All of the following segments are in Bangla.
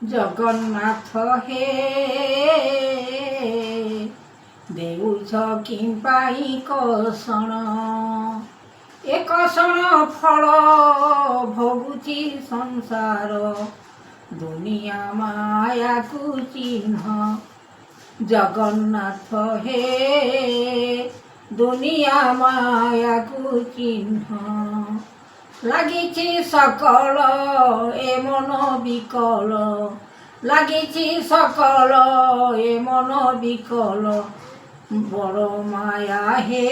ଜଗନ୍ନାଥ ହେ ଦେଉଛ କି ପାଇଁ କଷଣ, ଏ କଷଣ ଫଳ ଭୋଗୁଛି ସଂସାର, ଦୁନିଆ ମାୟାକୁ ଚିହ୍ନ। ଜଗନ୍ନାଥ ହେ ଦୁନିଆ ମାୟାକୁ ଚିହ୍ନ। ଲାଗିଛି ସକଳ ଏ ମନ ବିକଳ, ଲାଗିଛି ସକଳ ଏ ମନ ବିକଳ, ବଡ଼ ମାୟା হে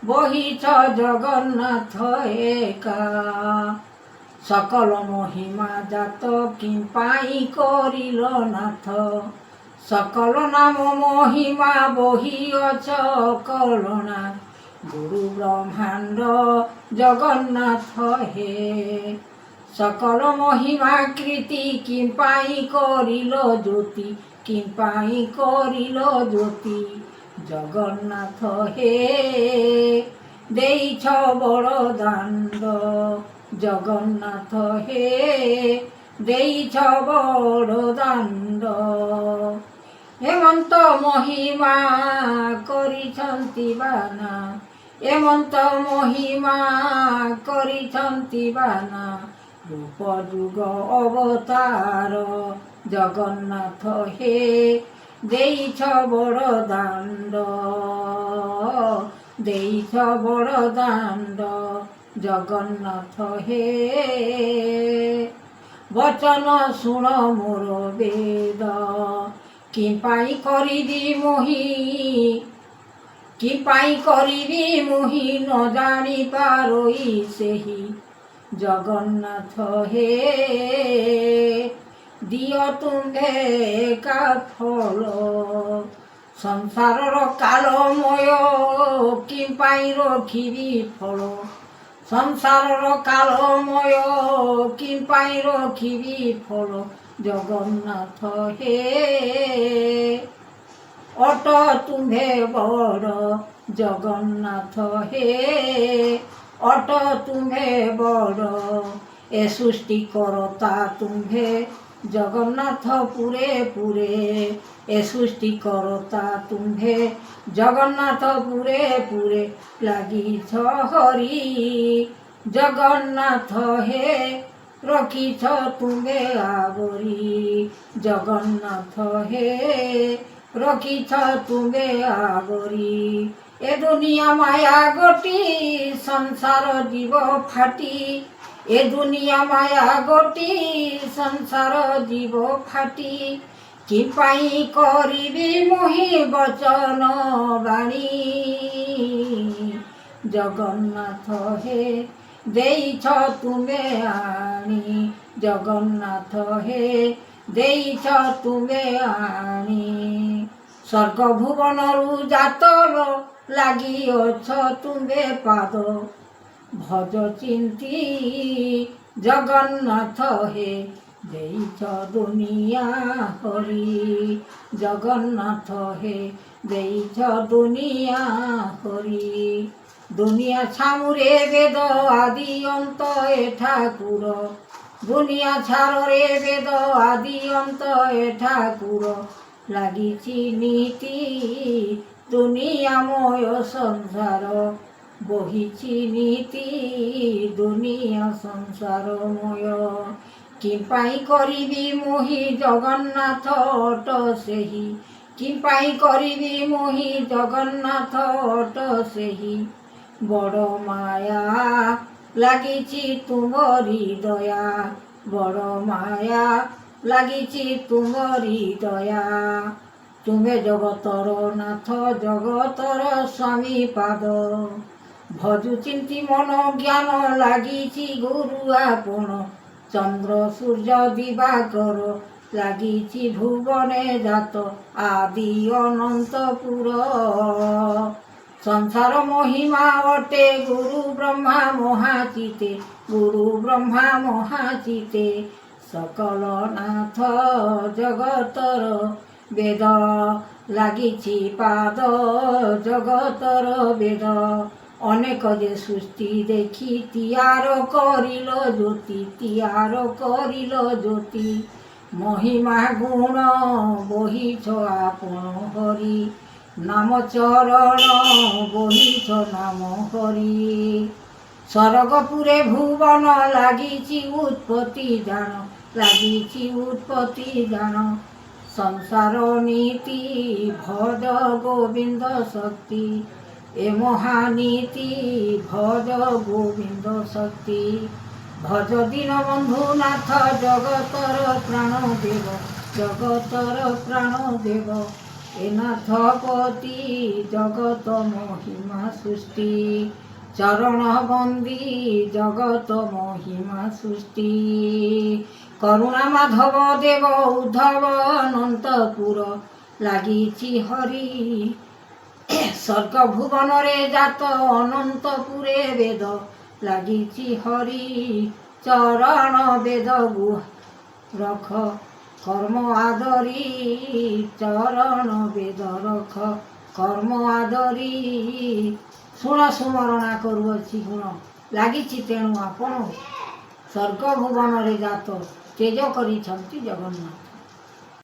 ବହିଛ ଜଗନ୍ନାଥ ଏକା। সকল মহিমা জাত কি পাই করিল নাথ, সকল নাম মহিমা বহিଅଛ কলনা, গুরু ব্রহ্মাণ্ড জগন্নাথ হে। সকল মহিমা কৃতি কি পাই করিল জ্যোতি, কি পাই করিল জ্যোতি, জগন্নাথ হে ଦେଇଛ বড় দাণ্ড। জগন্নাথ হে ଦେଇଛ বড় দাণ্ড। হেমন্ত মহিমা କରିଛନ୍ତି বানা, হেমন্ত মহিমা କରିଛନ୍ତି বানা, রূপ যুগ অবতার। জগন্নাথ হে ଦେଇଛ বড় দাণ্ড, ଦେଇଛ বড় দাণ্ড। জগন্নাথ হে বচন শুণ মোর বেদ, কি পাই করিবি মোহি, কি পাই করিবি মোহি, ন জানি পারই সেহি। জগন্নাথ হে দিও তুম্ভে একা ফল, সংসারর কালময় কি পাই রখিবি ফল, সংসারর কালময় কি পাই রখিবি ফল। জগন্নাথ হে অট তুম্ভে বড়, জগন্নাথ হে অট তুম্ভে বড়, এ সৃষ্টি করতা তুম্ভে জগন্নাথ পুরে পুরে, এ সৃষ্টি করতা তুম্ভে জগন্নাথ পুরে পুরে, লাগিছ হরি জগন্নাথ হে রখিছ তুম্ভে আবরি। জগন্নাথ হে রখিছ তুম্ভে আবরি। এ দুনিয়া মায়া গতি সংসার জীব ফাটি, এ দুনিয়া মায়া গতি সংসার জীব ফাটি, কি পাই করিবি মোহি বচন বাণী। জগন্নাথ হে ଦେଇଛ ତୁମେ ଆଣି, ଜଗନ୍ନାଥ ହେ ଦେଇଛ ତୁମେ ଆଣି। ସ୍ୱର୍ଗ ଭୁବନରୁ ଜାତର ଲାଗିଅଛ ତୁମ୍ଭେ ପାଦ, ଭଜ ଚିନ୍ତି ଜଗନ୍ନାଥ ହେ ଦେଇଛ ଦୁନିଆ ହରି। ଜଗନ୍ନାଥ ହେ ଦେଇଛ ଦୁନିଆ ହରି। দুনিয়া ছামুরে বেদ আদি অন্ত এ ঠাকুর, দুনিয়া ছাড়রে বেদ আদি অন্ত এ ঠাকুর, লাগিছি নীতি দুনিয়াময় সংসার, বহিছি নীতি দুনিয়া সংসারময়। কি পাই করিবি মোহি জগন্নাথ অট সেহি, কি পাই করিবি মোহি জগন্নাথ অট সেহি। বড় মায়া লাগিছি তুমরি দয়া, বড় মায়া লাগিছি তুমরি দয়া। তুমে জগতর নাথ জগতর স্বামী পাদ, ভজু চিন্তি মন জ্ঞান লাগিছি গুরু আপন। চন্দ্র সূর্য দিবাকর লাগিছি ভুবনে জাত, আদি অনন্তপুর। সংসার মহিমা অটে গুরু ব্রহ্মা মহাচিতে, গুরু ব্রহ্মা মহাচিতে। সকল নাথ জগতর বেদ লাগিছি পাদ, জগতর বেদ। অনেক যে সৃষ্টি দেখি তিয়ার করিল জ্যোতি, তিয়ার করিল জ্যোতি। महिमा गुण बहिछ आपण हरि नाम चरण बहिछ नाम हरि स्वर्गपुरे भुवन लागिछि उत्पत्ति जान लागिछि उत्पत्ति जान संसार नीति भज गोविंद शक्ति ए महानीति भज गोविंद शक्ति भज दीन बंधु नाथ जगतर प्राण देव जगतर प्राण देव ए नाथपति जगत महिमा सृष्टि चरण बंदी जगत महिमा सृष्टि करुणा माधव देव उद्धव अनंतपुर लागिछि हरि स्वर्ग भुवन रे जात अनंतपुरे वेद लागिछि हरि चरण वेद गुह रख कर्म आदरी चरण वेद रख कर्म आदरी शुण सुमरणा करुअछि गुण लागिछि तेणु आपण स्वर्ग भुवन रे जात तेज करिछन्ति जगन्नाथ।